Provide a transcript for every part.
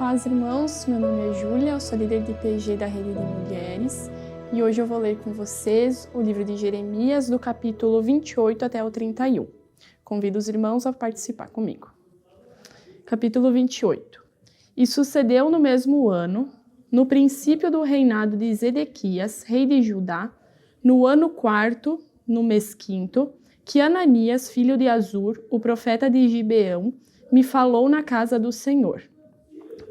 paz, irmãos. Meu nome é Júlia, eu sou líder de PG da Rede de Mulheres e hoje eu vou ler com vocês o livro de Jeremias, do capítulo 28 até o 31. Convido os irmãos a participar comigo. Capítulo 28. E sucedeu no mesmo ano, no princípio do reinado de Zedequias, rei de Judá, no ano 4º, no mês 5º, que Ananias, filho de Azur, o profeta de Gibeão, me falou na casa do Senhor,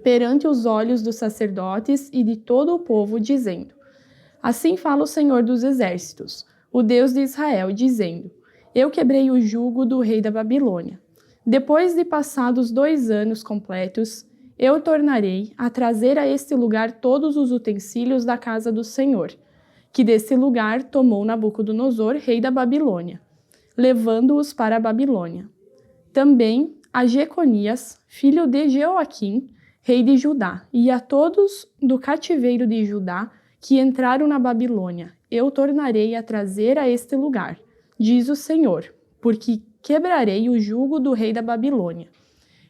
perante os olhos dos sacerdotes e de todo o povo, dizendo: Assim fala o Senhor dos exércitos, o Deus de Israel, dizendo: Eu quebrei o jugo do rei da Babilônia. Depois de passados 2 anos completos, eu tornarei a trazer a este lugar todos os utensílios da casa do Senhor, que desse lugar tomou Nabucodonosor, rei da Babilônia, levando-os para a Babilônia. Também a Jeconias, filho de Jeoaquim, rei de Judá, e a todos do cativeiro de Judá que entraram na Babilônia, eu tornarei a trazer a este lugar, diz o Senhor, porque quebrarei o jugo do rei da Babilônia.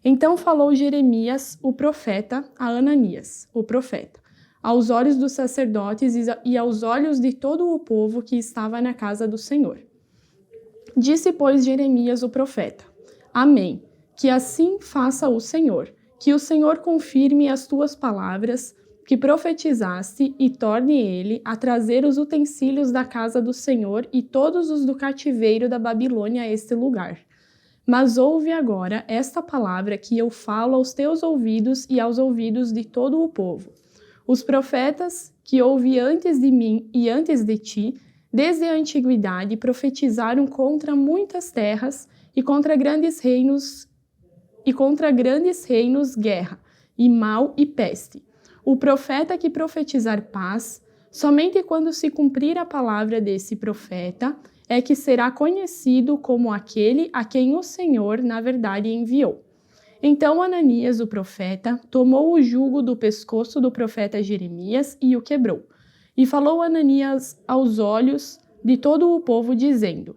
Então falou Jeremias, o profeta, a Ananias, o profeta, aos olhos dos sacerdotes e aos olhos de todo o povo que estava na casa do Senhor. Disse, pois, Jeremias, o profeta: Amém. Que assim faça o Senhor, que o Senhor confirme as tuas palavras, que profetizaste, e torne ele a trazer os utensílios da casa do Senhor e todos os do cativeiro da Babilônia a este lugar. Mas ouve agora esta palavra que eu falo aos teus ouvidos e aos ouvidos de todo o povo. Os profetas que ouvi antes de mim e antes de ti, desde a antiguidade, profetizaram contra muitas terras e contra grandes reinos guerra, e mal e peste. O profeta que profetizar paz, somente quando se cumprir a palavra desse profeta, é que será conhecido como aquele a quem o Senhor, na verdade, enviou. Então Ananias, o profeta, tomou o jugo do pescoço do profeta Jeremias e o quebrou. E falou Ananias aos olhos de todo o povo, dizendo: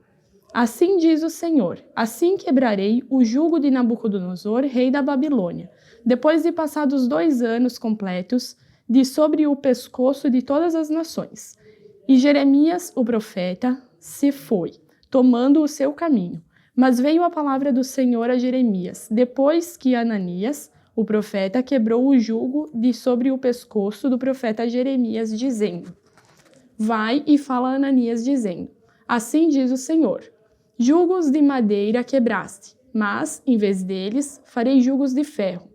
Assim diz o Senhor, assim quebrarei o jugo de Nabucodonosor, rei da Babilônia, depois de passados 2 anos completos, de sobre o pescoço de todas as nações. E Jeremias, o profeta, se foi, tomando o seu caminho. Mas veio a palavra do Senhor a Jeremias, depois que Ananias, o profeta, quebrou o jugo de sobre o pescoço do profeta Jeremias, dizendo: Vai e fala a Ananias, dizendo: Assim diz o Senhor: Jugos de madeira quebraste, mas, em vez deles, farei jugos de ferro.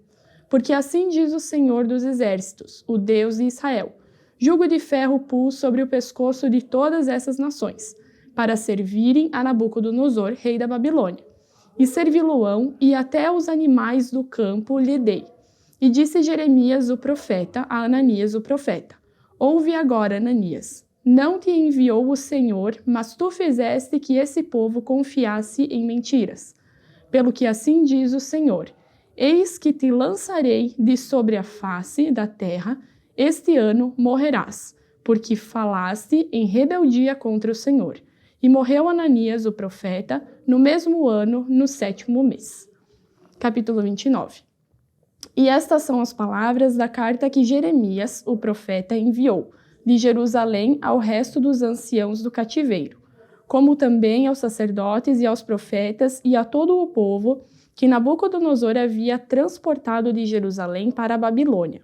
Porque assim diz o Senhor dos exércitos, o Deus de Israel: Jugo de ferro pus sobre o pescoço de todas essas nações, para servirem a Nabucodonosor, rei da Babilônia. E servi-lo-ão, e até os animais do campo lhe dei. E disse Jeremias, o profeta, a Ananias, o profeta: Ouve agora, Ananias. Não te enviou o Senhor, mas tu fizeste que esse povo confiasse em mentiras. Pelo que assim diz o Senhor: Eis que te lançarei de sobre a face da terra, este ano morrerás, porque falaste em rebeldia contra o Senhor. E morreu Ananias, o profeta, no mesmo ano, no 7º mês. Capítulo 29. E estas são as palavras da carta que Jeremias, o profeta, enviou de Jerusalém ao resto dos anciãos do cativeiro, como também aos sacerdotes e aos profetas e a todo o povo que Nabucodonosor havia transportado de Jerusalém para a Babilônia.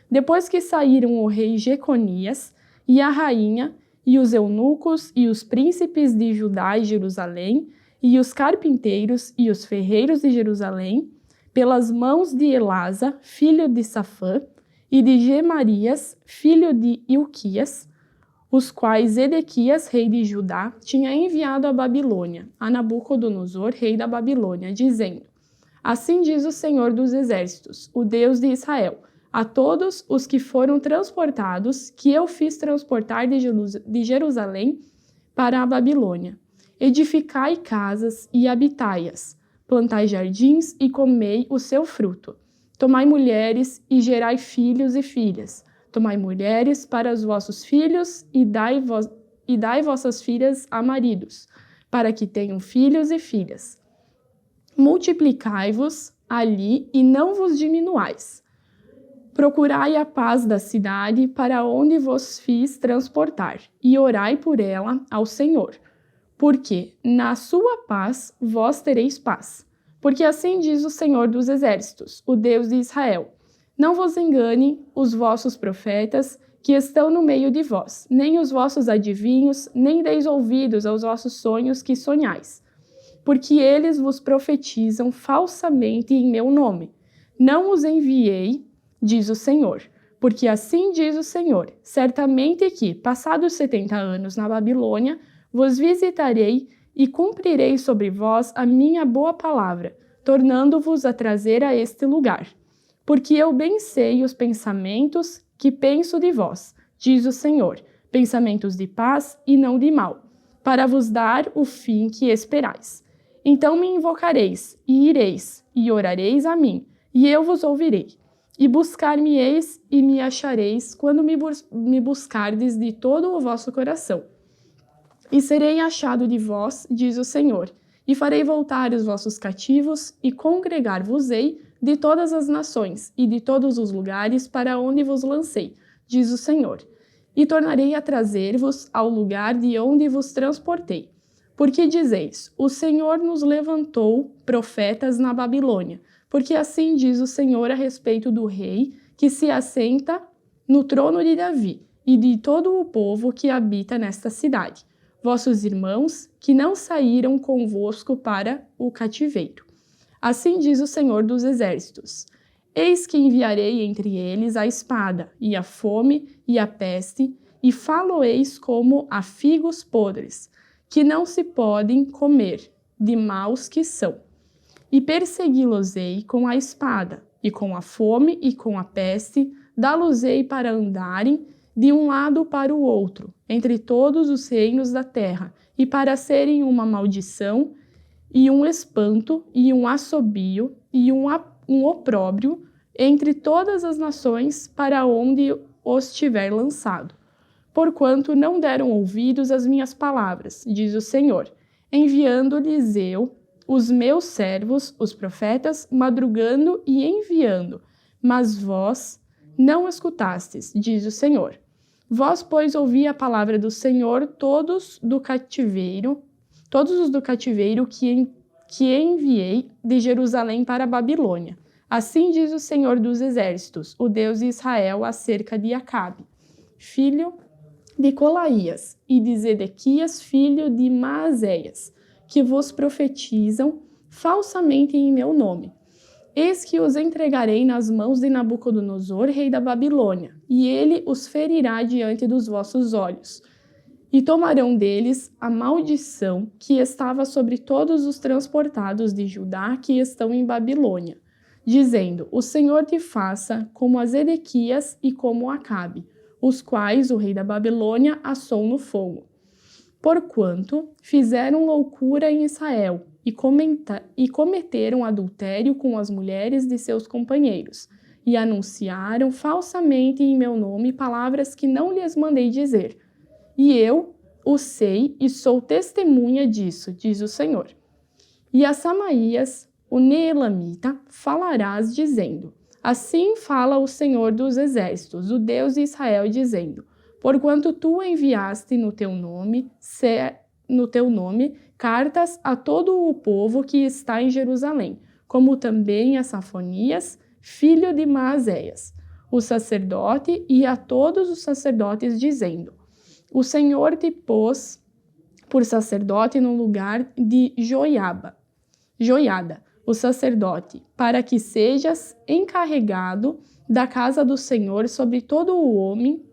Depois que saíram o rei Jeconias e a rainha, e os eunucos e os príncipes de Judá e Jerusalém, e os carpinteiros e os ferreiros de Jerusalém, pelas mãos de Elasa, filho de Safã, e de Gemarias, filho de Ilquias, os quais Zedequias, rei de Judá, tinha enviado à Babilônia, a Nabucodonosor, rei da Babilônia, dizendo: Assim diz o Senhor dos exércitos, o Deus de Israel, a todos os que foram transportados, que eu fiz transportar de Jerusalém para a Babilônia. Edificai casas e habitai-as, plantai jardins e comei o seu fruto. Tomai mulheres e gerai filhos e filhas. Tomai mulheres para os vossos filhos e dai vossas filhas a maridos, para que tenham filhos e filhas. Multiplicai-vos ali e não vos diminuais. Procurai a paz da cidade para onde vos fiz transportar, e orai por ela ao Senhor, porque na sua paz vós tereis paz. Porque assim diz o Senhor dos Exércitos, o Deus de Israel: não vos engane os vossos profetas que estão no meio de vós, nem os vossos adivinhos, nem deis ouvidos aos vossos sonhos que sonhais. Porque eles vos profetizam falsamente em meu nome. Não os enviei, diz o Senhor. Porque assim diz o Senhor: certamente que, passados 70 anos na Babilônia, vos visitarei e cumprirei sobre vós a minha boa palavra, tornando-vos a trazer a este lugar. Porque eu bem sei os pensamentos que penso de vós, diz o Senhor, pensamentos de paz e não de mal, para vos dar o fim que esperais. Então me invocareis, e ireis, e orareis a mim, e eu vos ouvirei. E buscar-me-eis e me achareis quando me buscardes de todo o vosso coração. E serei achado de vós, diz o Senhor, e farei voltar os vossos cativos, e congregar-vos-ei de todas as nações e de todos os lugares para onde vos lancei, diz o Senhor. E tornarei a trazer-vos ao lugar de onde vos transportei. Porque dizeis: o Senhor nos levantou profetas na Babilônia, porque assim diz o Senhor a respeito do rei que se assenta no trono de Davi e de todo o povo que habita nesta cidade, vossos irmãos que não saíram convosco para o cativeiro. Assim diz o Senhor dos Exércitos: eis que enviarei entre eles a espada, e a fome, e a peste, e falo-eis como a figos podres, que não se podem comer, de maus que são. E persegui-los-ei com a espada, e com a fome, e com a peste, dá-los-ei para andarem de um lado para o outro, entre todos os reinos da terra, e para serem uma maldição, e um espanto, e um assobio, e um opróbrio entre todas as nações para onde os tiver lançado. Porquanto não deram ouvidos às minhas palavras, diz o Senhor, enviando-lhes eu os meus servos, os profetas, madrugando e enviando, mas vós não escutastes, diz o Senhor. Vós, pois, ouvi a palavra do Senhor, todos os do cativeiro que enviei de Jerusalém para a Babilônia. Assim diz o Senhor dos Exércitos, o Deus de Israel, acerca de Acabe, filho de Colaías, e de Zedequias, filho de Maazéias, que vos profetizam falsamente em meu nome. Eis que os entregarei nas mãos de Nabucodonosor, rei da Babilônia, e ele os ferirá diante dos vossos olhos. E tomarão deles a maldição que estava sobre todos os transportados de Judá que estão em Babilônia, dizendo: o Senhor te faça como a Zedequias e como Acabe, os quais o rei da Babilônia assou no fogo. Porquanto fizeram loucura em Israel e cometeram adultério com as mulheres de seus companheiros, e anunciaram falsamente em meu nome palavras que não lhes mandei dizer. E eu o sei e sou testemunha disso, diz o Senhor. E a Samaías, o Neelamita, falarás dizendo: assim fala o Senhor dos Exércitos, o Deus de Israel, dizendo: porquanto tu enviaste no teu nome cartas a todo o povo que está em Jerusalém, como também a Safonias, filho de Maazéias, o sacerdote, e a todos os sacerdotes, dizendo: o Senhor te pôs por sacerdote no lugar de Joiada, o sacerdote, para que sejas encarregado da casa do Senhor sobre todo o homem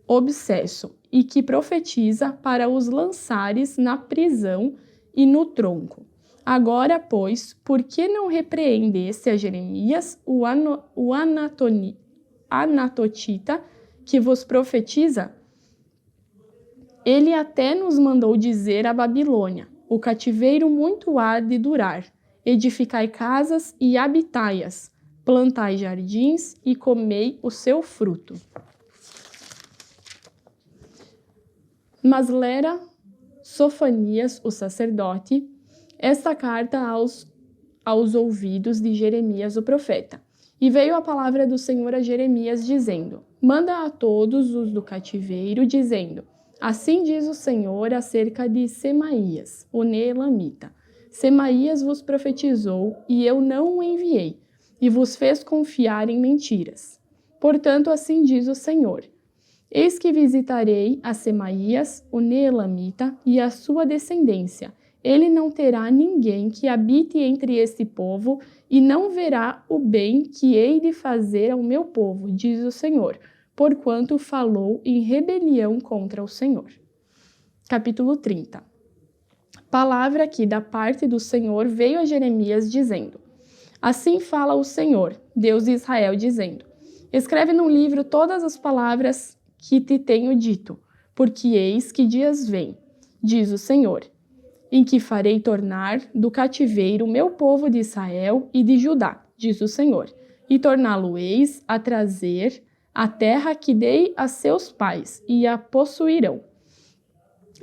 obsesso, e que profetiza para os lançares na prisão e no tronco. Agora, pois, por que não repreendeste a Jeremias, o anatotita, que vos profetiza? Ele até nos mandou dizer à Babilônia: o cativeiro muito há de durar. Edificai casas e habitai-as, plantai jardins e comei o seu fruto. Mas lera Sofanias, o sacerdote, esta carta aos ouvidos de Jeremias, o profeta. E veio a palavra do Senhor a Jeremias, dizendo: Manda a todos os do cativeiro, dizendo: Assim diz o Senhor acerca de Semaías, o neelamita. Semaías vos profetizou, e eu não o enviei, e vos fez confiar em mentiras. Portanto, assim diz o Senhor: Eis que visitarei a Semaías, o neelamita, e a sua descendência. Ele não terá ninguém que habite entre esse povo, e não verá o bem que hei de fazer ao meu povo, diz o Senhor, porquanto falou em rebelião contra o Senhor. Capítulo 30. Palavra que da parte do Senhor veio a Jeremias dizendo: Assim fala o Senhor, Deus de Israel, dizendo: Escreve num livro todas as palavras que te tenho dito, porque eis que dias vêm, diz o Senhor, em que farei tornar do cativeiro o meu povo de Israel e de Judá, diz o Senhor, e torná-lo-eis a trazer a terra que dei a seus pais, e a possuirão.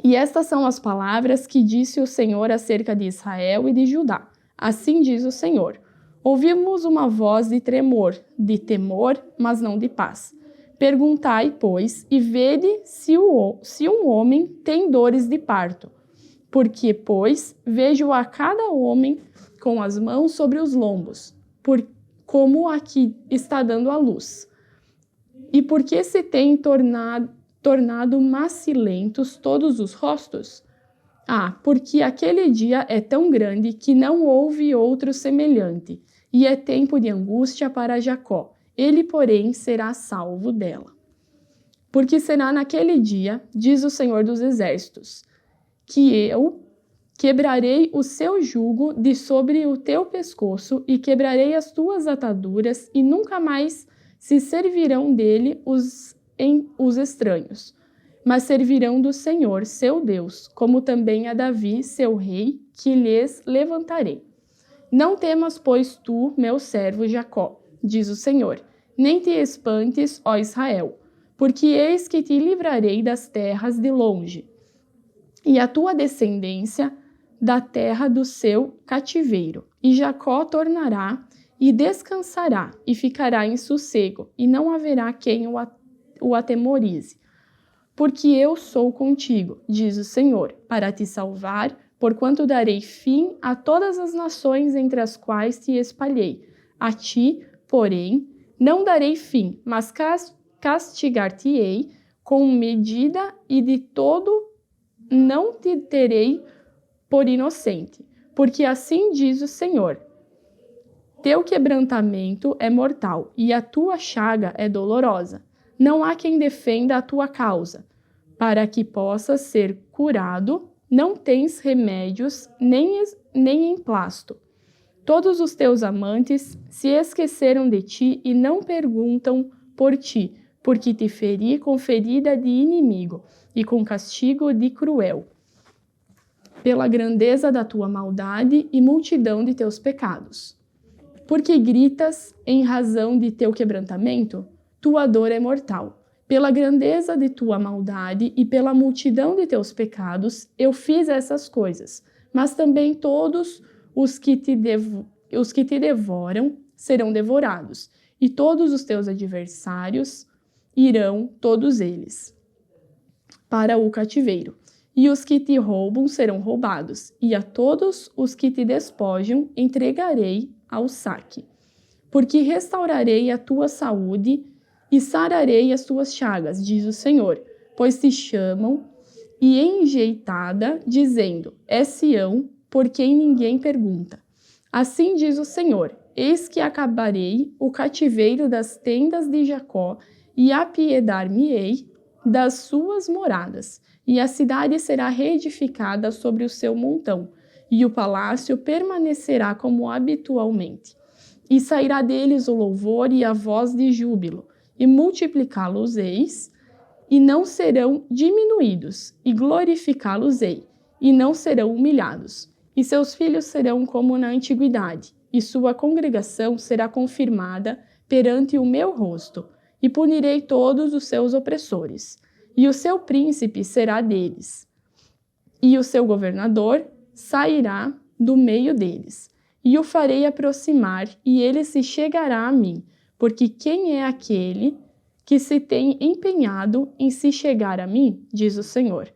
E estas são as palavras que disse o Senhor acerca de Israel e de Judá. Assim diz o Senhor: Ouvimos uma voz de tremor, de temor, mas não de paz. Perguntai, pois, e vede se um homem tem dores de parto. Porque, pois, vejo a cada homem com as mãos sobre os lombos, como a que está dando à luz. E por que se tem tornado macilentos todos os rostos? Porque aquele dia é tão grande que não houve outro semelhante, e é tempo de angústia para Jacó. Ele, porém, será salvo dela. Porque será naquele dia, diz o Senhor dos Exércitos, que eu quebrarei o seu jugo de sobre o teu pescoço e quebrarei as tuas ataduras, e nunca mais se servirão dele os estranhos, mas servirão do Senhor, seu Deus, como também a Davi, seu rei, que lhes levantarei. Não temas, pois, tu, meu servo Jacó, diz o Senhor, nem te espantes, ó Israel, porque eis que te livrarei das terras de longe, e a tua descendência da terra do seu cativeiro. E Jacó tornará e descansará, e ficará em sossego, e não haverá quem o atemorize. Porque eu sou contigo, diz o Senhor, para te salvar, porquanto darei fim a todas as nações entre as quais te espalhei. A ti, porém, não darei fim, mas castigar-te-ei com medida, e de todo não te terei por inocente. Porque assim diz o Senhor: Teu quebrantamento é mortal, e a tua chaga é dolorosa. Não há quem defenda a tua causa. Para que possas ser curado, não tens remédios nem emplasto. Todos os teus amantes se esqueceram de ti e não perguntam por ti, porque te feri com ferida de inimigo e com castigo de cruel, pela grandeza da tua maldade e multidão de teus pecados. Porque gritas em razão de teu quebrantamento? Tua dor é mortal. Pela grandeza de tua maldade e pela multidão de teus pecados, eu fiz essas coisas. Mas também todos os que te devoram serão devorados, e todos os teus adversários irão, todos eles, para o cativeiro. E os que te roubam serão roubados, e a todos os que te despojam entregarei ao saque. Porque restaurarei a tua saúde e sararei as tuas chagas, diz o Senhor, pois te chamam e enjeitada, dizendo: é Sião, por quem ninguém pergunta. Assim diz o Senhor: eis que acabarei o cativeiro das tendas de Jacó e apiedar-me-ei das suas moradas, e a cidade será reedificada sobre o seu montão, e o palácio permanecerá como habitualmente. E sairá deles o louvor e a voz de júbilo, e multiplicá-los-eis, e não serão diminuídos, e glorificá-los-ei, e não serão humilhados. E seus filhos serão como na antiguidade, e sua congregação será confirmada perante o meu rosto, e punirei todos os seus opressores, e o seu príncipe será deles, e o seu governador sairá do meio deles. e o farei aproximar, e ele se chegará a mim, porque quem é aquele que se tem empenhado em se chegar a mim, diz o Senhor.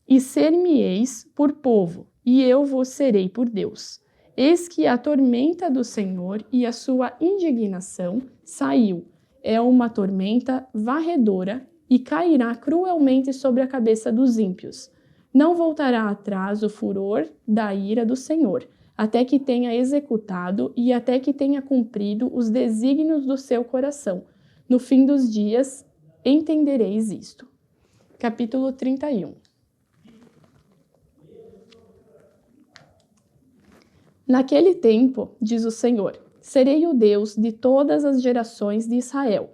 E ser-me-eis por povo, e eu vos serei por Deus. Eis que a tormenta do Senhor e a sua indignação saiu. É uma tormenta varredora e cairá cruelmente sobre a cabeça dos ímpios. Não voltará atrás o furor da ira do Senhor, até que tenha executado e até que tenha cumprido os desígnios do seu coração. No fim dos dias, entendereis isto. Capítulo 31. Naquele tempo, diz o Senhor, serei o Deus de todas as gerações de Israel,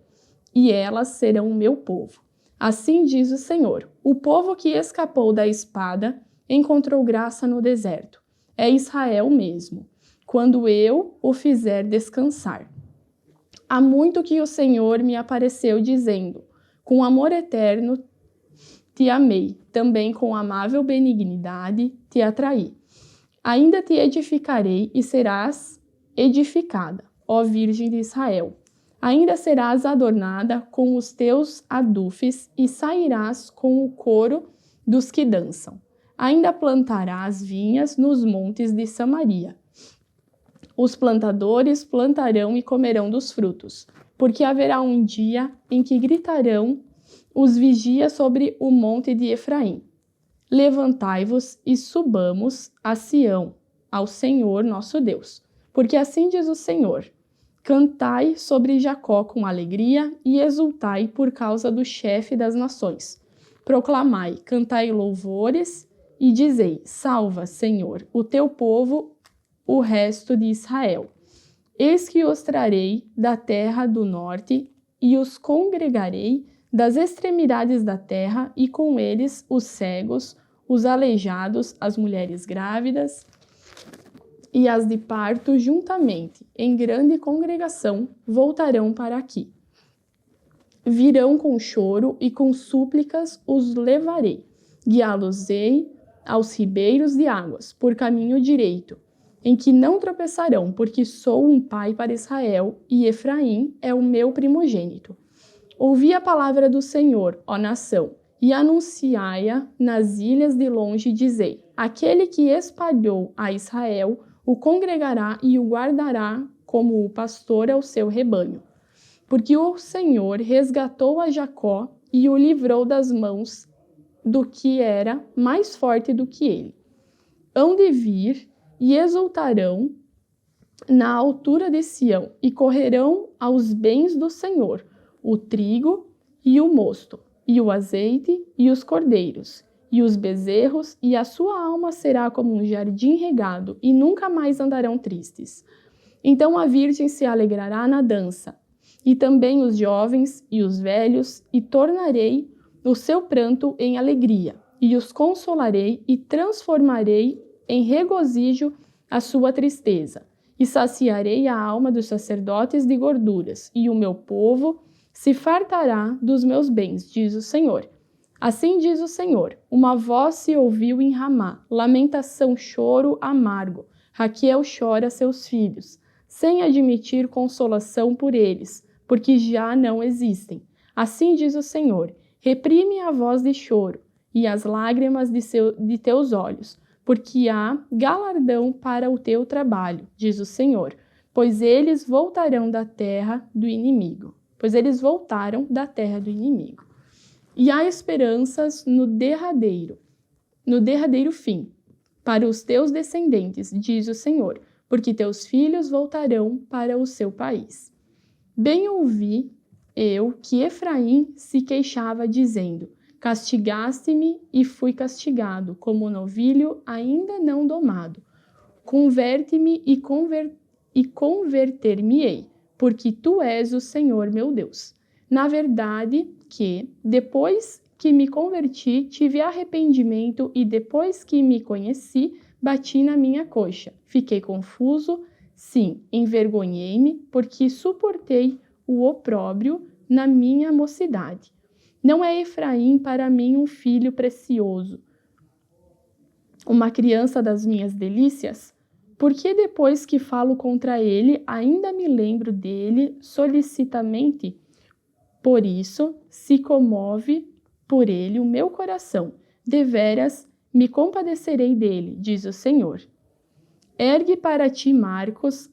e elas serão o meu povo. Assim diz o Senhor, o povo que escapou da espada encontrou graça no deserto. É Israel mesmo, quando eu o fizer descansar. Há muito que o Senhor me apareceu dizendo, com amor eterno te amei, também com amável benignidade te atraí. Ainda te edificarei e serás edificada, ó Virgem de Israel. Ainda serás adornada com os teus adufes e sairás com o coro dos que dançam. Ainda plantarás vinhas nos montes de Samaria. Os plantadores plantarão e comerão dos frutos, porque haverá um dia em que gritarão os vigias sobre o monte de Efraim. Levantai-vos e subamos a Sião, ao Senhor nosso Deus. Porque assim diz o Senhor, cantai sobre Jacó com alegria e exultai por causa do chefe das nações. Proclamai, cantai louvores e dizei, salva, Senhor, o teu povo, o resto de Israel. Eis que os trarei da terra do norte e os congregarei das extremidades da terra, e com eles os cegos, os aleijados, as mulheres grávidas e as de parto juntamente, em grande congregação, voltarão para aqui. Virão com choro e com súplicas os levarei, guiá-los-ei aos ribeiros de águas, por caminho direito, em que não tropeçarão, porque sou um pai para Israel, e Efraim é o meu primogênito. Ouvi a palavra do Senhor, ó nação, e anunciai-a nas ilhas de longe, dizei, aquele que espalhou a Israel o congregará e o guardará como o pastor ao seu rebanho. Porque o Senhor resgatou a Jacó e o livrou das mãos do que era mais forte do que ele. Hão de vir e exultarão na altura de Sião e correrão aos bens do Senhor, o trigo e o mosto, e o azeite e os cordeiros, e os bezerros, e a sua alma será como um jardim regado, e nunca mais andarão tristes. Então a virgem se alegrará na dança, e também os jovens e os velhos, e tornarei o seu pranto em alegria, e os consolarei, e transformarei em regozijo a sua tristeza, e saciarei a alma dos sacerdotes de gorduras, e o meu povo se fartará dos meus bens, diz o Senhor. Assim diz o Senhor, uma voz se ouviu em Ramá, lamentação, choro amargo. Raquel chora seus filhos, sem admitir consolação por eles, porque já não existem. Assim diz o Senhor, reprime a voz de choro e as lágrimas de teus olhos, porque há galardão para o teu trabalho, diz o Senhor, pois eles voltarão da terra do inimigo. Pois eles voltaram da terra do inimigo. E há esperanças no derradeiro fim, para os teus descendentes, diz o Senhor, porque teus filhos voltarão para o seu país. Bem ouvi eu que Efraim se queixava, dizendo, castigaste-me e fui castigado, como novilho ainda não domado. Converte-me e converter-me-ei. Porque tu és o Senhor meu Deus. Na verdade que, depois que me converti, tive arrependimento e depois que me conheci, bati na minha coxa. Fiquei confuso, sim, envergonhei-me, porque suportei o opróbrio na minha mocidade. Não é Efraim para mim um filho precioso, uma criança das minhas delícias? Porque depois que falo contra ele, ainda me lembro dele solicitamente. Por isso, se comove por ele o meu coração. Deveras me compadecerei dele, diz o Senhor. Ergue para ti marcos,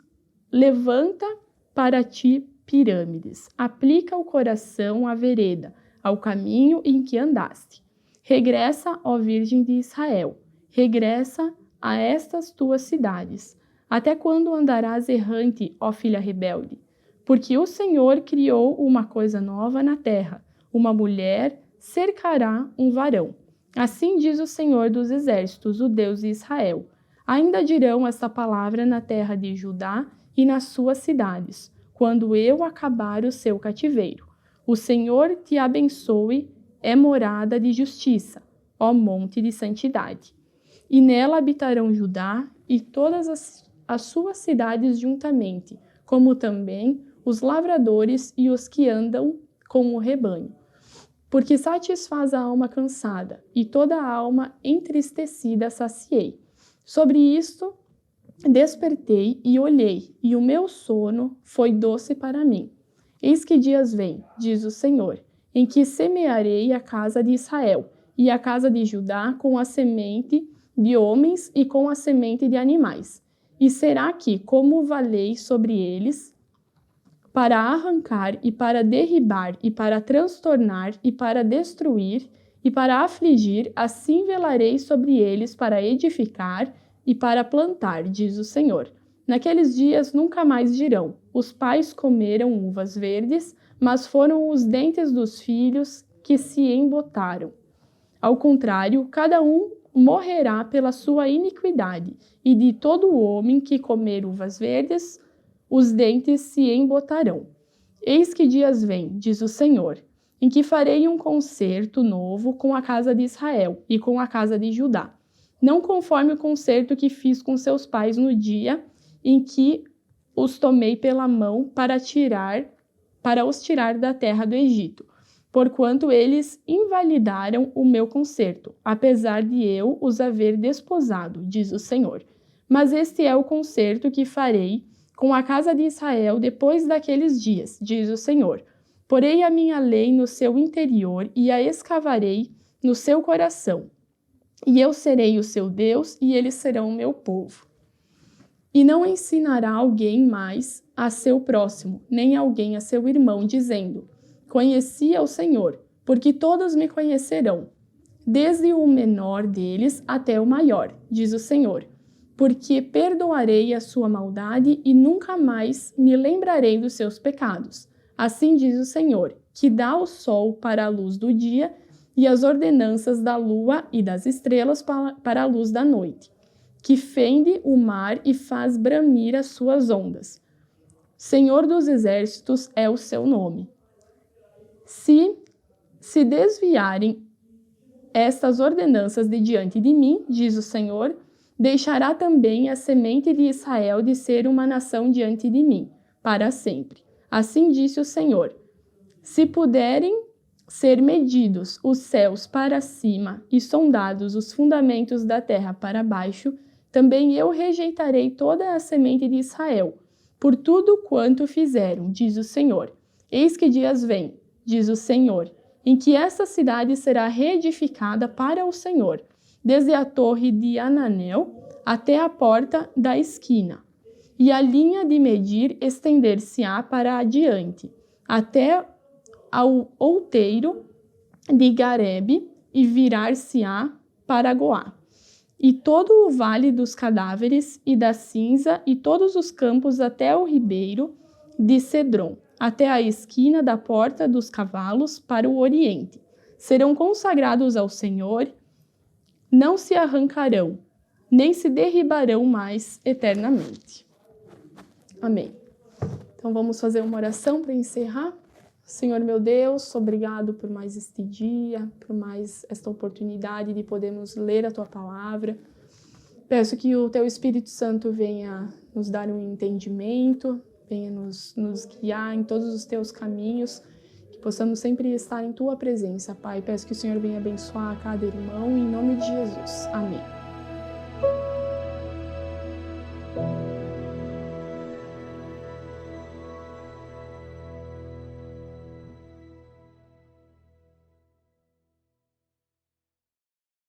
levanta para ti pirâmides. Aplica o coração à vereda, ao caminho em que andaste. Regressa, ó Virgem de Israel, regressa a estas tuas cidades. Até quando andarás errante, ó filha rebelde? Porque o Senhor criou uma coisa nova na terra. Uma mulher cercará um varão. Assim diz o Senhor dos exércitos, o Deus de Israel. Ainda dirão esta palavra na terra de Judá e nas suas cidades, quando eu acabar o seu cativeiro. O Senhor te abençoe, é morada de justiça, ó monte de santidade. E nela habitarão Judá e todas as suas cidades juntamente, como também os lavradores e os que andam com o rebanho. Porque satisfaz a alma cansada, e toda a alma entristecida saciei. Sobre isto despertei e olhei, e o meu sono foi doce para mim. Eis que dias vêm, diz o Senhor, em que semearei a casa de Israel e a casa de Judá com a semente de homens e com a semente de animais. E será que, como valei sobre eles, para arrancar e para derribar e para transtornar e para destruir e para afligir, assim velarei sobre eles para edificar e para plantar, diz o Senhor. Naqueles dias nunca mais dirão: os pais comeram uvas verdes, mas foram os dentes dos filhos que se embotaram. Ao contrário, cada um morrerá pela sua iniquidade, e de todo homem que comer uvas verdes, os dentes se embotarão. Eis que dias vêm, diz o Senhor, em que farei um concerto novo com a casa de Israel e com a casa de Judá, não conforme o concerto que fiz com seus pais no dia em que os tomei pela mão para os tirar da terra do Egito, porquanto eles invalidaram o meu concerto, apesar de eu os haver desposado, diz o Senhor. Mas este é o concerto que farei com a casa de Israel depois daqueles dias, diz o Senhor. Porei a minha lei no seu interior e a escavarei no seu coração. E eu serei o seu Deus e eles serão o meu povo. E não ensinará alguém mais a seu próximo, nem alguém a seu irmão, dizendo: conheci ao Senhor, porque todos me conhecerão, desde o menor deles até o maior, diz o Senhor. Porque perdoarei a sua maldade e nunca mais me lembrarei dos seus pecados. Assim diz o Senhor, que dá o sol para a luz do dia e as ordenanças da lua e das estrelas para a luz da noite, que fende o mar e faz bramir as suas ondas. Senhor dos exércitos é o seu nome. Se desviarem estas ordenanças de diante de mim, diz o Senhor, deixará também a semente de Israel de ser uma nação diante de mim, para sempre. Assim disse o Senhor: se puderem ser medidos os céus para cima e sondados os fundamentos da terra para baixo, também eu rejeitarei toda a semente de Israel, por tudo quanto fizeram, diz o Senhor. Eis que dias vêm, diz o Senhor, em que esta cidade será reedificada para o Senhor, desde a torre de Ananel até a porta da esquina, e a linha de medir estender-se-á para adiante, até ao outeiro de Garebe, e virar-se-á para Goá. E todo o vale dos cadáveres e da cinza, e todos os campos até o ribeiro de Cedron, até a esquina da porta dos cavalos para o oriente. Serão consagrados ao Senhor, não se arrancarão, nem se derribarão mais eternamente. Amém. Então vamos fazer uma oração para encerrar. Senhor meu Deus, obrigado por mais este dia, por mais esta oportunidade de podermos ler a Tua Palavra. Peço que o Teu Espírito Santo venha nos dar um entendimento, venha nos guiar em todos os Teus caminhos, que possamos sempre estar em Tua presença, Pai. Peço que o Senhor venha abençoar cada irmão, em nome de Jesus. Amém.